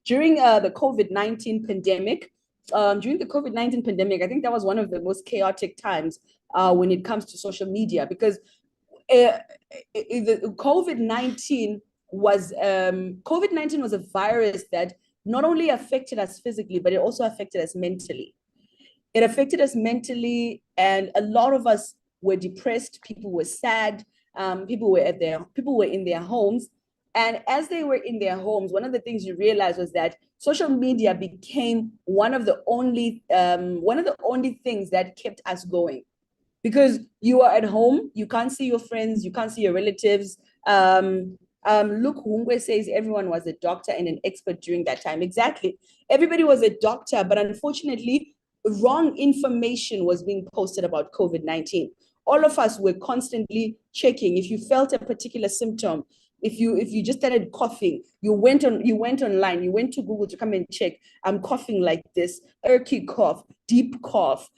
during the COVID-19 pandemic. During the COVID-19 pandemic, I think that was one of the most chaotic times when it comes to social media, because the COVID-19 was a virus that not only affected us physically, but it also affected us mentally. It affected us mentally, and a lot of us were depressed. People were sad. People were in their homes, and as they were in their homes, one of the things you realize was that social media became one of the only things that kept us going, because you are at home, you can't see your friends, you can't see your relatives. Look, Hungwe says everyone was a doctor and an expert during that time. Exactly. Everybody was a doctor, but unfortunately, wrong information was being posted about COVID-19. All of us were constantly checking. If you felt a particular symptom, if you just started coughing, you went online, you went to Google to come and check. I'm coughing like this, irky cough, deep cough,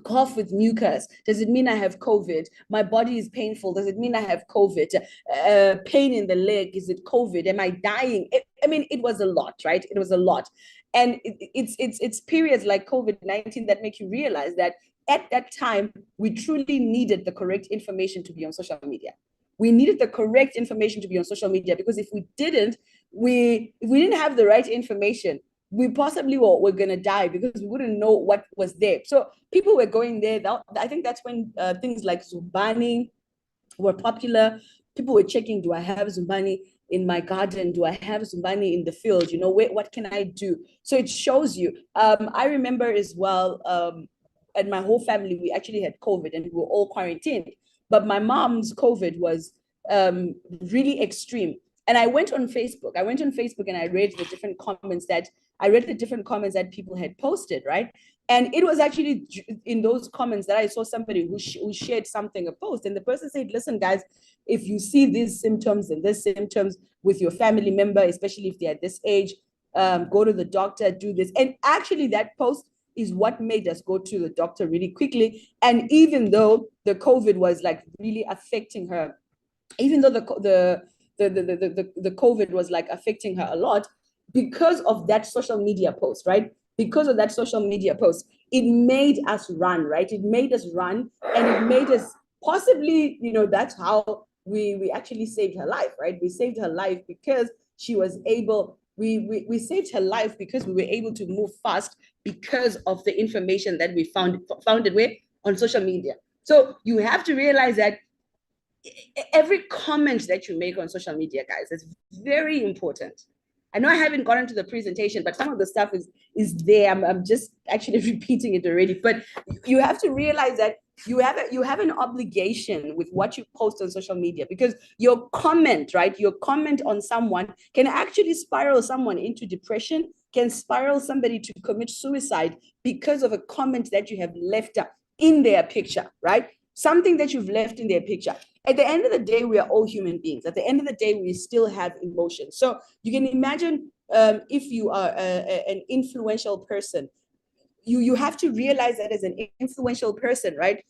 cough with mucus. Does it mean I have COVID? My body is painful. Does it mean I have COVID? Pain in the leg. Is it COVID? Am I dying? It was a lot, right? It was a lot. And it's periods like COVID-19 that make you realize that at that time, we truly needed the correct information to be on social media. We needed the correct information to be on social media, because if we didn't have the right information, we possibly were going to die, because we wouldn't know what was there. So people were going there. I think that's when things like Zumbani were popular. People were checking, do I have Zumbani in my garden? Do I have Zumbani in the field? What can I do? So it shows you. I remember as well, and my whole family, we actually had COVID and we were all quarantined. But my mom's COVID was really extreme. And I went on Facebook and I read the different comments that people had posted, right? And it was actually in those comments that I saw somebody who shared a post. And the person said, listen, guys, if you see these symptoms and these symptoms with your family member, especially if they're at this age, go to the doctor, do this. And actually that post is what made us go to the doctor really quickly. And even though the COVID was like really affecting her, even though the COVID was like affecting her a lot, because of that social media post, right? Because of that social media post, it made us run, right? It made us run, and it made us possibly, that's how we actually saved her life, right? We saved her life because she was able. We saved her life because we were able to move fast because of the information that we found it with on social media. So you have to realize that every comment that you make on social media, guys, is very important. I know I haven't gotten to the presentation, but some of the stuff is there. I'm just actually repeating it already. But you have to realize that you have an obligation with what you post on social media, because your comment, right? Your comment on someone can actually spiral someone into depression, can spiral somebody to commit suicide because of a comment that you have left in their picture, right? Something that you've left in their picture. At the end of the day, we are all human beings. At the end of the day, we still have emotions. So you can imagine if you are an influential person, you have to realize that as an influential person, right?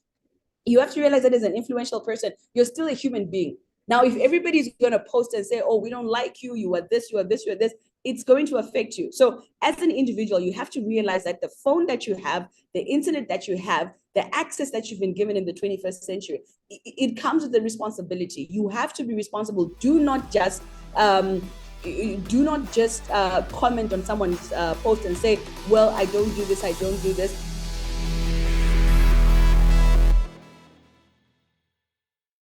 You have to realize that as an influential person, you're still a human being. Now, if everybody's going to post and say, oh, we don't like you, you are this, you are this, you are this, it's going to affect you. So as an individual, you have to realize that the phone that you have, the internet that you have, the access that you've been given in the 21st century, it comes with the responsibility. You have to be responsible. Do not just comment on someone's post and say, well, I don't do this, I don't do this.